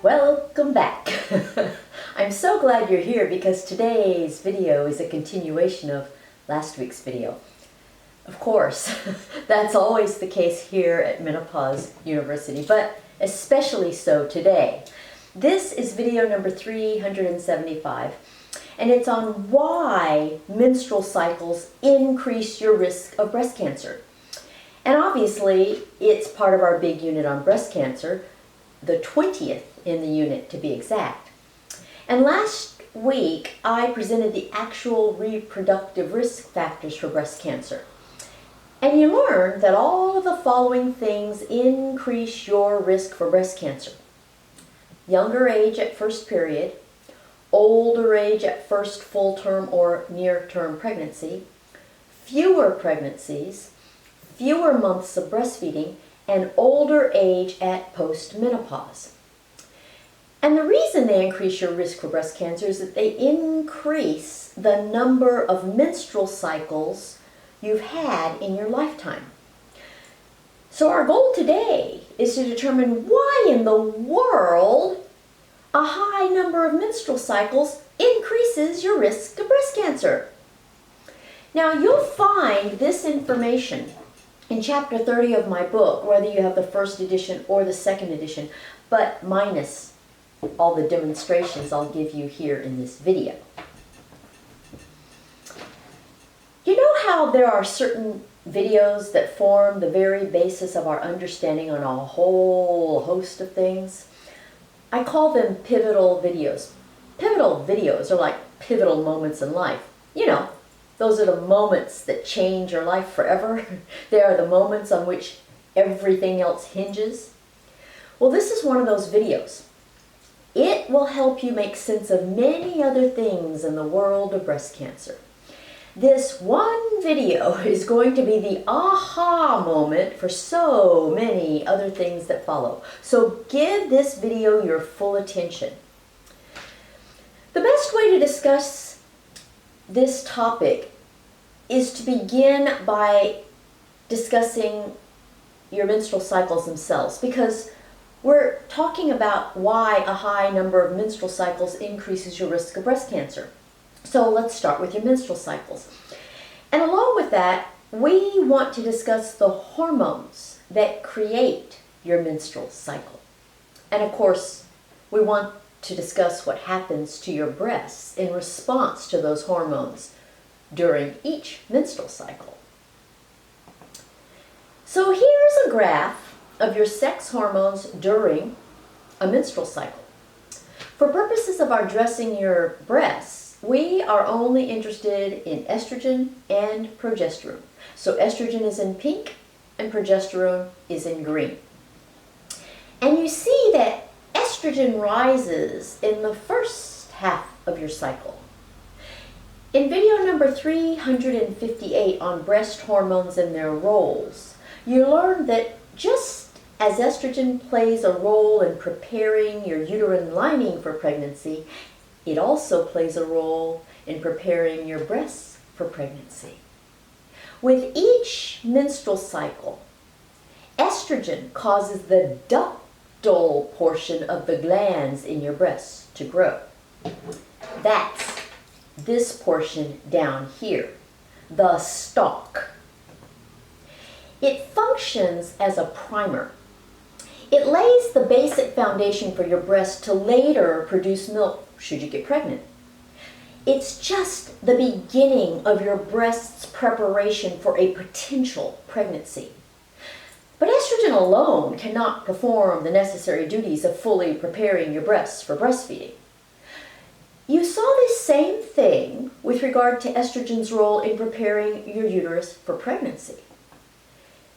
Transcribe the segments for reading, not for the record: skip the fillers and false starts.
Welcome back. I'm so glad you're here because today's video is a continuation of last week's video. Of course, that's always the case here at Menopause University, but especially so today. This is video number 375, and it's on why menstrual cycles increase your risk of breast cancer. And obviously, it's part of our big unit on breast cancer, the 20th in the unit to be exact. And last week, I presented the actual reproductive risk factors for breast cancer. And you learned that all of the following things increase your risk for breast cancer. Younger age at first period, older age at first full-term or near-term pregnancy, fewer pregnancies, fewer months of breastfeeding, and older age at post-menopause. And the reason they increase your risk for breast cancer is that they increase the number of menstrual cycles you've had in your lifetime. So our goal today is to determine why in the world a high number of menstrual cycles increases your risk of breast cancer. Now you'll find this information in chapter 30 of my book, whether you have the first edition or the second edition, but minus all the demonstrations I'll give you here in this video. You know how there are certain videos that form the very basis of our understanding on a whole host of things? I call them pivotal videos. Pivotal videos are like pivotal moments in life. You know, those are the moments that change your life forever. They are the moments on which everything else hinges. Well, this is one of those videos. It will help you make sense of many other things in the world of breast cancer. This one video is going to be the aha moment for so many other things that follow. So give this video your full attention. The best way to discuss this topic is to begin by discussing your menstrual cycles themselves, because we're talking about why a high number of menstrual cycles increases your risk of breast cancer. So let's start with your menstrual cycles. And along with that, we want to discuss the hormones that create your menstrual cycle. And of course, we want to discuss what happens to your breasts in response to those hormones during each menstrual cycle. So here's a graph of your sex hormones during a menstrual cycle. For purposes of our addressing your breasts, we are only interested in estrogen and progesterone. So estrogen is in pink and progesterone is in green. And you see that estrogen rises in the first half of your cycle. In video number 358 on breast hormones and their roles, you learned that just as estrogen plays a role in preparing your uterine lining for pregnancy, it also plays a role in preparing your breasts for pregnancy. With each menstrual cycle, estrogen causes the ductal portion of the glands in your breasts to grow. That's this portion down here, the stalk. It functions as a primer. It lays the basic foundation for your breast to later produce milk should you get pregnant. It's just the beginning of your breast's preparation for a potential pregnancy. But estrogen alone cannot perform the necessary duties of fully preparing your breasts for breastfeeding. You saw this same thing with regard to estrogen's role in preparing your uterus for pregnancy.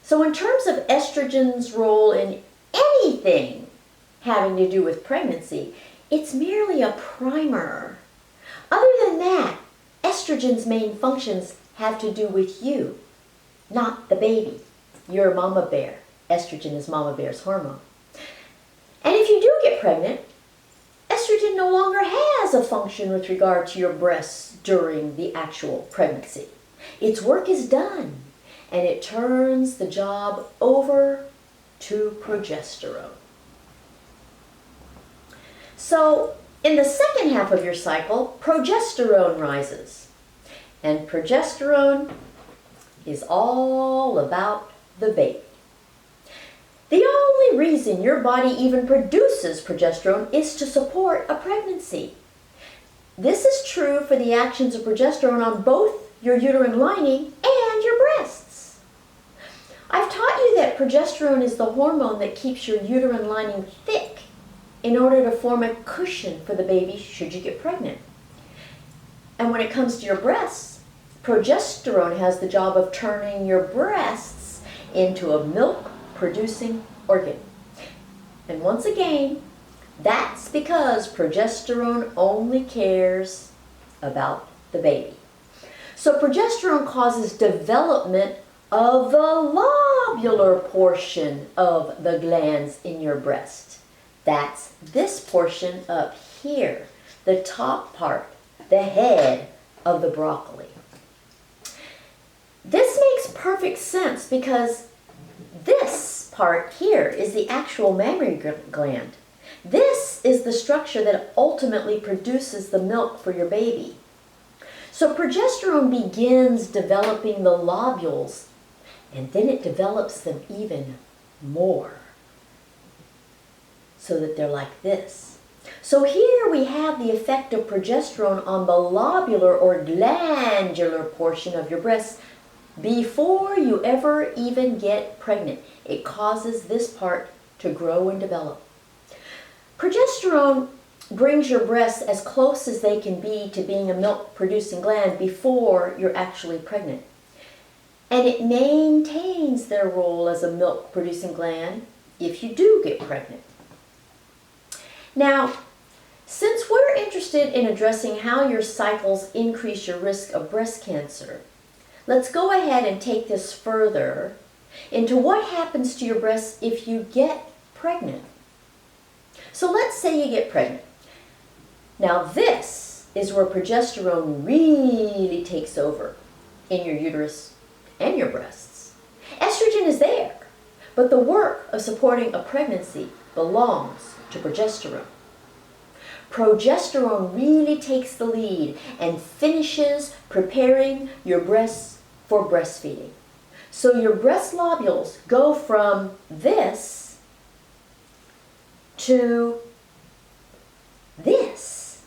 So in terms of estrogen's role in anything having to do with pregnancy, it's merely a primer. Other than that, estrogen's main functions have to do with you, not the baby. You're mama bear. Estrogen is mama bear's hormone. And if you do get pregnant, estrogen no longer has a function with regard to your breasts during the actual pregnancy. Its work is done, and it turns the job over to progesterone. So in the second half of your cycle, progesterone rises. And progesterone is all about the baby. The only reason your body even produces progesterone is to support a pregnancy. This is true for the actions of progesterone on both your uterine lining and your breasts. I've taught you that progesterone is the hormone that keeps your uterine lining thick in order to form a cushion for the baby should you get pregnant. And when it comes to your breasts, progesterone has the job of turning your breasts into a milk-producing organ. And once again, that's because progesterone only cares about the baby. So progesterone causes development of the lobular portion of the glands in your breast. That's this portion up here, the top part, the head of the broccoli. This makes perfect sense because this part here is the actual mammary gland. This is the structure that ultimately produces the milk for your baby. So progesterone begins developing the lobules, and then it develops them even more so that they're like this. So here we have the effect of progesterone on the lobular or glandular portion of your breast before you ever even get pregnant. It causes this part to grow and develop. Progesterone brings your breasts as close as they can be to being a milk-producing gland before you're actually pregnant. And it maintains their role as a milk-producing gland if you do get pregnant. Now, since we're interested in addressing how your cycles increase your risk of breast cancer, let's go ahead and take this further into what happens to your breasts if you get pregnant. So let's say you get pregnant. Now this is where progesterone really takes over in your uterus and your breasts. Estrogen is there, but the work of supporting a pregnancy belongs to progesterone. Progesterone really takes the lead and finishes preparing your breasts for breastfeeding. So your breast lobules go from this to this.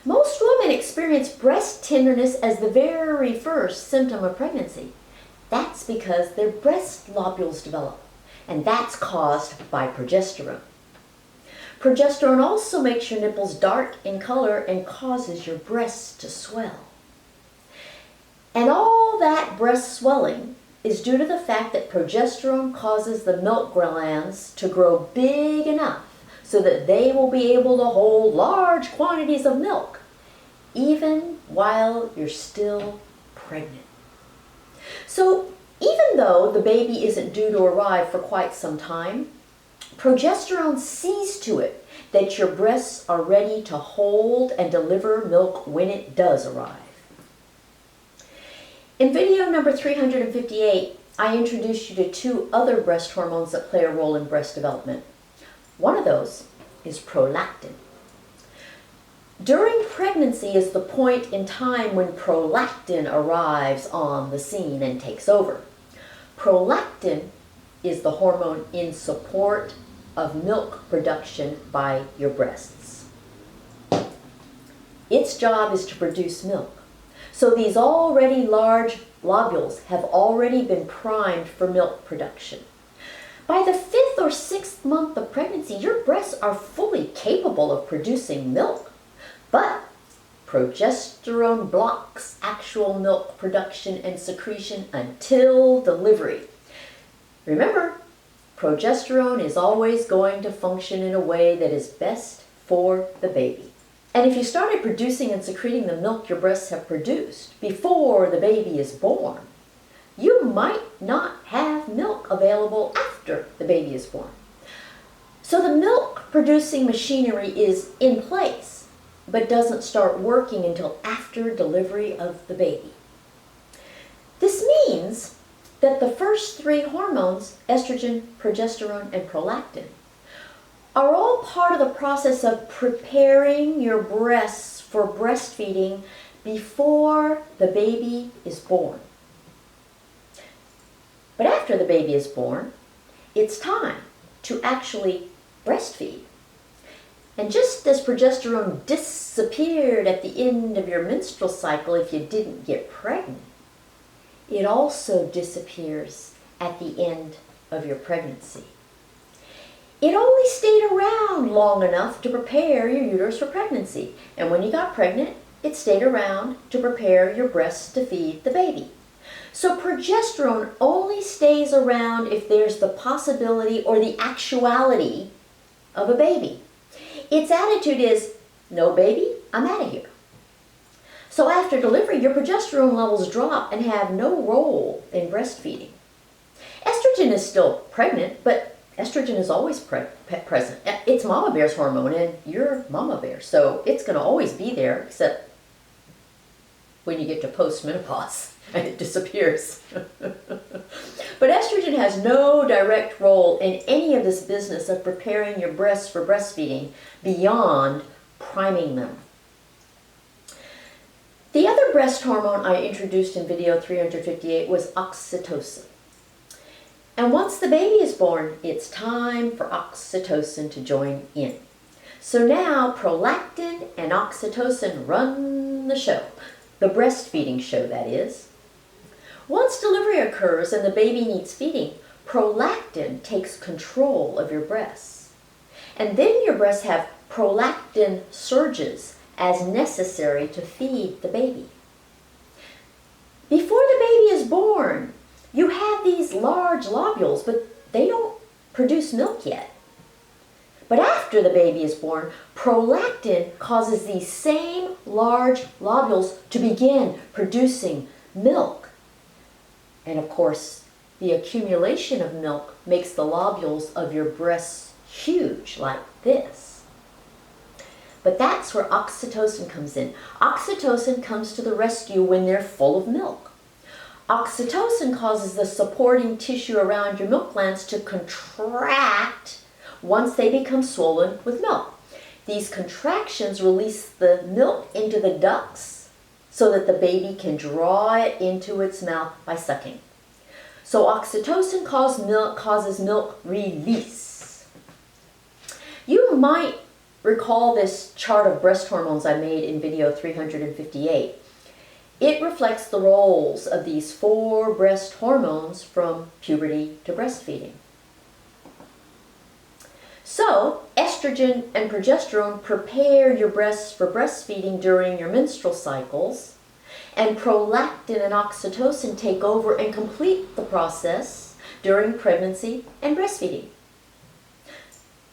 Most women experience breast tenderness as the very first symptom of pregnancy. That's because their breast lobules develop, and that's caused by progesterone. Progesterone also makes your nipples dark in color and causes your breasts to swell. And all that breast swelling is due to the fact that progesterone causes the milk glands to grow big enough so that they will be able to hold large quantities of milk, even while you're still pregnant. So even though the baby isn't due to arrive for quite some time, progesterone sees to it that your breasts are ready to hold and deliver milk when it does arrive. In video number 358, I introduced you to two other breast hormones that play a role in breast development. One of those is prolactin. During pregnancy is the point in time when prolactin arrives on the scene and takes over. Prolactin is the hormone in support of milk production by your breasts. Its job is to produce milk. So these already large lobules have already been primed for milk production. By the 5th or 6th month of pregnancy, your breasts are fully capable of producing milk, but progesterone blocks actual milk production and secretion until delivery. Remember, progesterone is always going to function in a way that is best for the baby. And if you started producing and secreting the milk your breasts have produced before the baby is born, you might not have milk available after the baby is born. So the milk producing machinery is in place, but doesn't start working until after delivery of the baby. This means that the first three hormones, estrogen, progesterone, and prolactin, are all part of the process of preparing your breasts for breastfeeding before the baby is born. But after the baby is born, it's time to actually breastfeed. And just as progesterone disappeared at the end of your menstrual cycle if you didn't get pregnant, it also disappears at the end of your pregnancy. It only stayed around long enough to prepare your uterus for pregnancy. And when you got pregnant, it stayed around to prepare your breasts to feed the baby. So progesterone only stays around if there's the possibility or the actuality of a baby. Its attitude is, no baby, I'm out of here. So after delivery, your progesterone levels drop and have no role in breastfeeding. Estrogen is still pregnant, but estrogen is always present. It's mama bear's hormone, and you're mama bear, so it's going to always be there, except when you get to post-menopause and it disappears. But estrogen has no direct role in any of this business of preparing your breasts for breastfeeding beyond priming them. The other breast hormone I introduced in video 358 was oxytocin. And once the baby is born, it's time for oxytocin to join in. So now prolactin and oxytocin run the show, the breastfeeding show, that is. Once delivery occurs and the baby needs feeding, prolactin takes control of your breasts. And then your breasts have prolactin surges as necessary to feed the baby. Before the baby is born, you have these large lobules, but they don't produce milk yet. But after the baby is born, prolactin causes these same large lobules to begin producing milk. And of course, the accumulation of milk makes the lobules of your breasts huge, like this. But that's where oxytocin comes in. Oxytocin comes to the rescue when they're full of milk. Oxytocin causes the supporting tissue around your milk glands to contract once they become swollen with milk. These contractions release the milk into the ducts so that the baby can draw it into its mouth by sucking. So oxytocin causes milk release. You might recall this chart of breast hormones I made in video 358. It reflects the roles of these 4 breast hormones from puberty to breastfeeding. So, estrogen and progesterone prepare your breasts for breastfeeding during your menstrual cycles, and prolactin and oxytocin take over and complete the process during pregnancy and breastfeeding.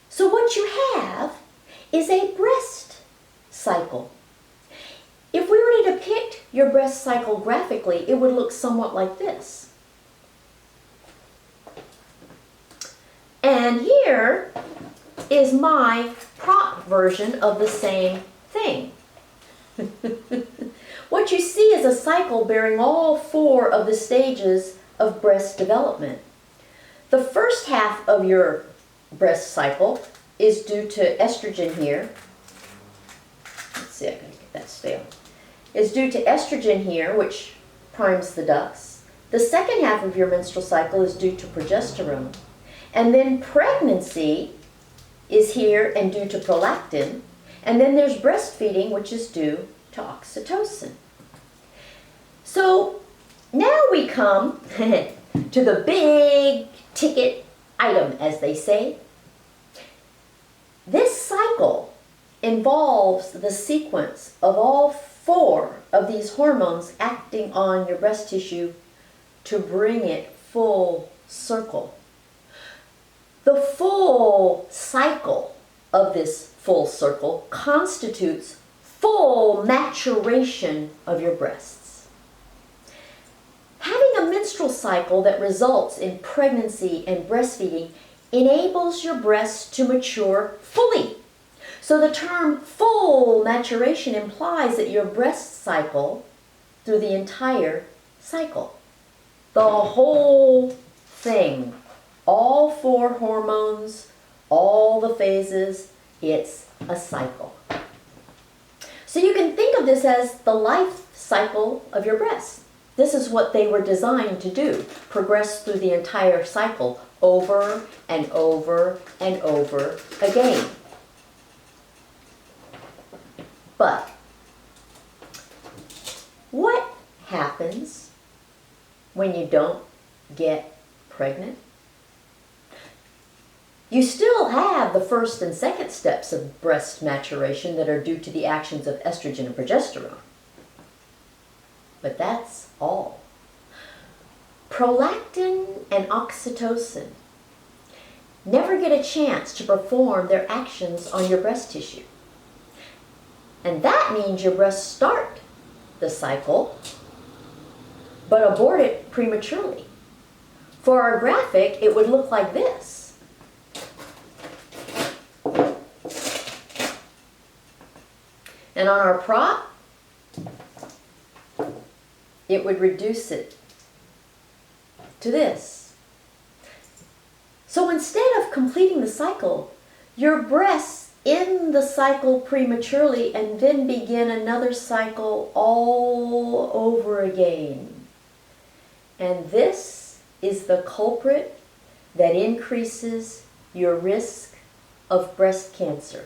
So what you have is a breast cycle. If we were to depict your breast cycle graphically, it would look somewhat like this. And here is my prop version of the same thing. What you see is a cycle bearing all 4 of the stages of breast development. The first half of your breast cycle is due to estrogen here. Let's see, I gotta get that stale. Is due to estrogen here, which primes the ducts. The second half of your menstrual cycle is due to progesterone. And then pregnancy is here and due to prolactin. And then there's breastfeeding, which is due to oxytocin. So now we come to the big ticket item, as they say. This cycle involves the sequence of all 4 of these hormones acting on your breast tissue to bring it full circle. The full cycle of this full circle constitutes full maturation of your breasts. Having a menstrual cycle that results in pregnancy and breastfeeding enables your breasts to mature fully. So the term full maturation implies that your breast cycle through the entire cycle. The whole thing, all 4 hormones all the phases. It's a cycle. So you can think of this as the life cycle of your breast. This is what they were designed to do, progress through the entire cycle over and over and over again. But what happens when you don't get pregnant? You still have the first and second steps of breast maturation that are due to the actions of estrogen and progesterone. But that's all. Prolactin and oxytocin never get a chance to perform their actions on your breast tissue. And that means your breasts start the cycle, but abort it prematurely. For our graphic, it would look like this. And on our prop, it would reduce it to this. So instead of completing the cycle, your breasts end the cycle prematurely and then begin another cycle all over again. And this is the culprit that increases your risk of breast cancer.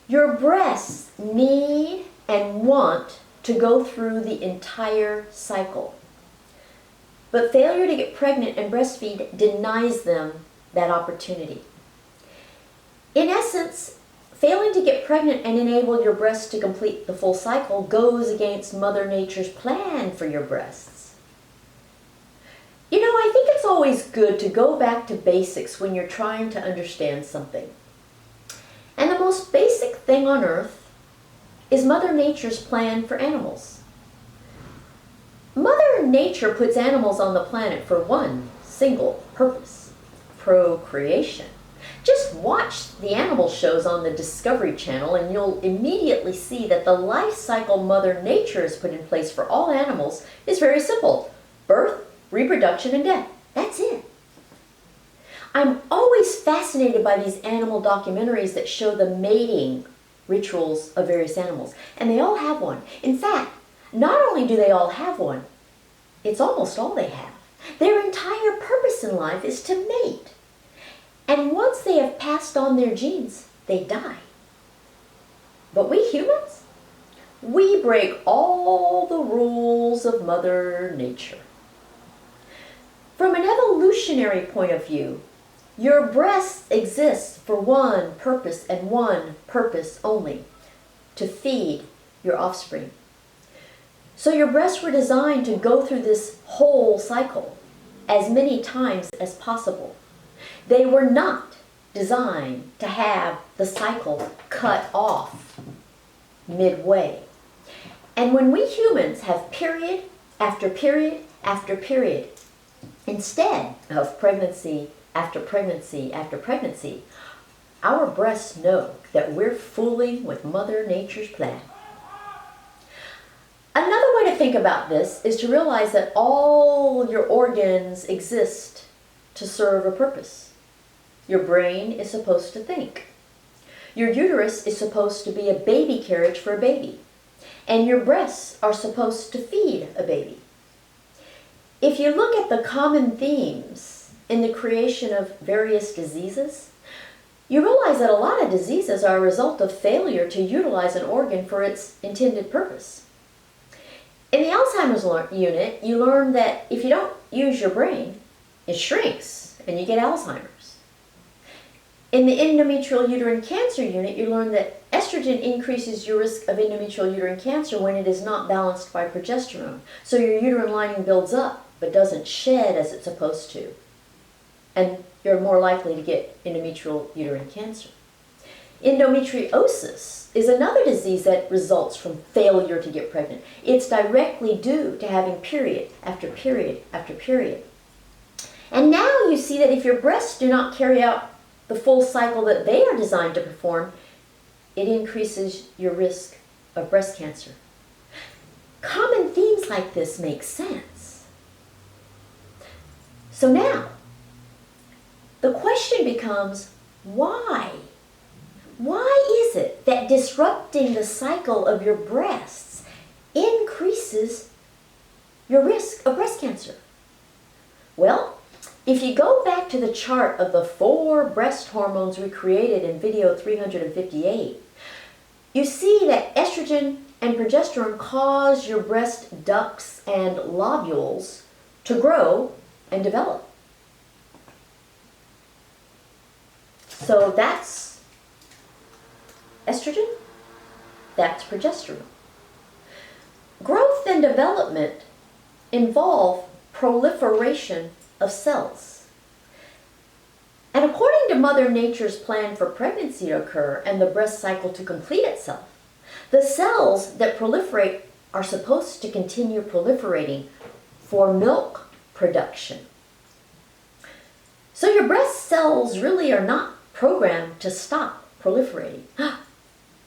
Your breasts need and want to go through the entire cycle. But failure to get pregnant and breastfeed denies them that opportunity. In essence, failing to get pregnant and enable your breasts to complete the full cycle goes against Mother Nature's plan for your breasts. You know, I think it's always good to go back to basics when you're trying to understand something. And the most basic thing on earth is Mother Nature's plan for animals. Mother Nature puts animals on the planet for one single purpose: procreation. Just watch the animal shows on the Discovery Channel and you'll immediately see that the life cycle Mother Nature has put in place for all animals is very simple: birth, reproduction, and death. That's it. I'm always fascinated by these animal documentaries that show the mating rituals of various animals, and they all have one. In fact, not only do they all have one, it's almost all they have. Their entire purpose in life is to mate. And once they have passed on their genes, they die. But we humans, we break all the rules of Mother Nature. From an evolutionary point of view, your breasts exist for one purpose and one purpose only: to feed your offspring. So your breasts were designed to go through this whole cycle as many times as possible. They were not designed to have the cycle cut off midway. And when we humans have period after period after period, instead of pregnancy after pregnancy after pregnancy, our breasts know that we're fooling with Mother Nature's plan. Another way to think about this is to realize that all your organs exist to serve a purpose. Your brain is supposed to think. Your uterus is supposed to be a baby carriage for a baby. And your breasts are supposed to feed a baby. If you look at the common themes in the creation of various diseases, you realize that a lot of diseases are a result of failure to utilize an organ for its intended purpose. In the Alzheimer's unit, you learn that if you don't use your brain, it shrinks and you get Alzheimer's. In the endometrial uterine cancer unit, you learn that estrogen increases your risk of endometrial uterine cancer when it is not balanced by progesterone. So your uterine lining builds up but doesn't shed as it's supposed to. And you're more likely to get endometrial uterine cancer. Endometriosis is another disease that results from failure to get pregnant. It's directly due to having period after period after period. And now you see that if your breasts do not carry out the full cycle that they are designed to perform, it increases your risk of breast cancer. Common themes like this make sense. So now, The question becomes, why? Why is it that disrupting the cycle of your breasts increases your risk of breast cancer? Well, if you go back to the chart of the 4 breast hormones we created in video 358, you see that estrogen and progesterone cause your breast ducts and lobules to grow and develop. So that's estrogen, that's progesterone. Growth and development involve proliferation of cells. And according to Mother Nature's plan for pregnancy to occur and the breast cycle to complete itself, the cells that proliferate are supposed to continue proliferating for milk production. So your breast cells really are not programmed to stop proliferating.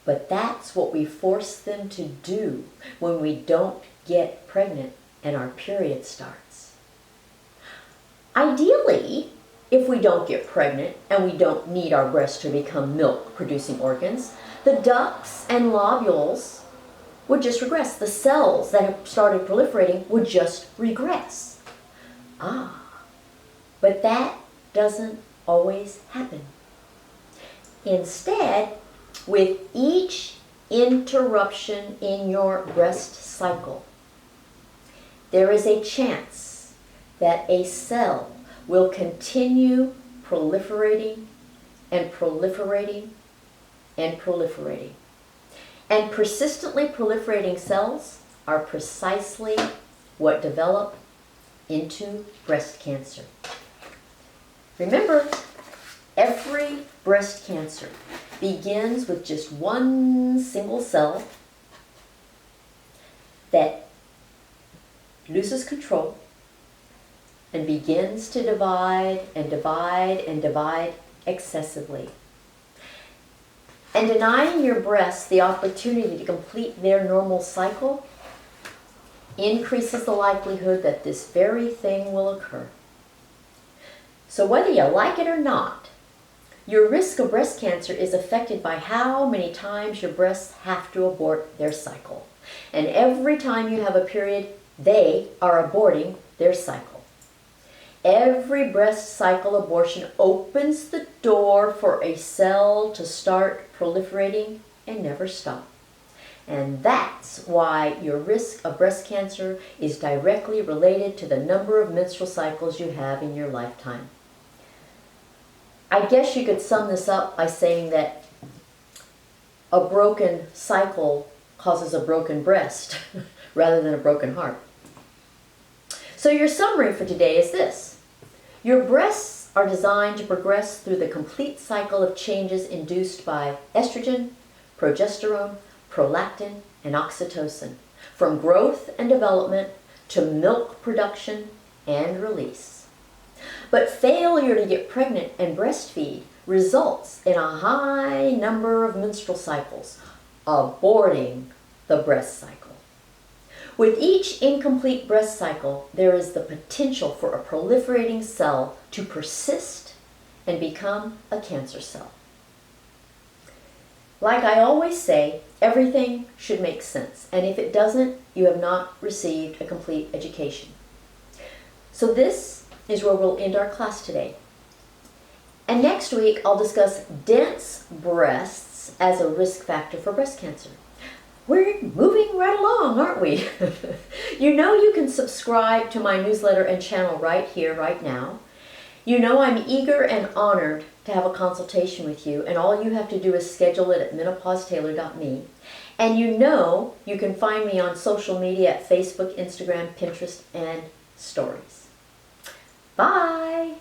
But that's what we force them to do when we don't get pregnant and our period starts. Ideally, if we don't get pregnant and we don't need our breasts to become milk-producing organs, the ducts and lobules would just regress. The cells that have started proliferating would just regress. But that doesn't always happen. Instead, with each interruption in your breast cycle, there is a chance that a cell will continue proliferating and proliferating and proliferating. And persistently proliferating cells are precisely what develop into breast cancer. Remember, every breast cancer begins with just one single cell that loses control and begins to divide and divide and divide excessively. And denying your breasts the opportunity to complete their normal cycle increases the likelihood that this very thing will occur. So whether you like it or not, your risk of breast cancer is affected by how many times your breasts have to abort their cycle. And every time you have a period, they are aborting their cycle. Every breast cycle abortion opens the door for a cell to start proliferating and never stop. And that's why your risk of breast cancer is directly related to the number of menstrual cycles you have in your lifetime. I guess you could sum this up by saying that a broken cycle causes a broken breast rather than a broken heart. So your summary for today is this. Your breasts are designed to progress through the complete cycle of changes induced by estrogen, progesterone, prolactin, and oxytocin, from growth and development to milk production and release. But failure to get pregnant and breastfeed results in a high number of menstrual cycles, aborting the breast cycle. With each incomplete breast cycle, there is the potential for a proliferating cell to persist and become a cancer cell. Like I always say, everything should make sense, and if it doesn't, you have not received a complete education. So this is where we'll end our class today. And next week, I'll discuss dense breasts as a risk factor for breast cancer. We're moving right along, aren't we? You know you can subscribe to my newsletter and channel right here, right now. You know I'm eager and honored to have a consultation with you, and all you have to do is schedule it at menopausetailor.me. And you know you can find me on social media at Facebook, Instagram, Pinterest, and Stories. Bye!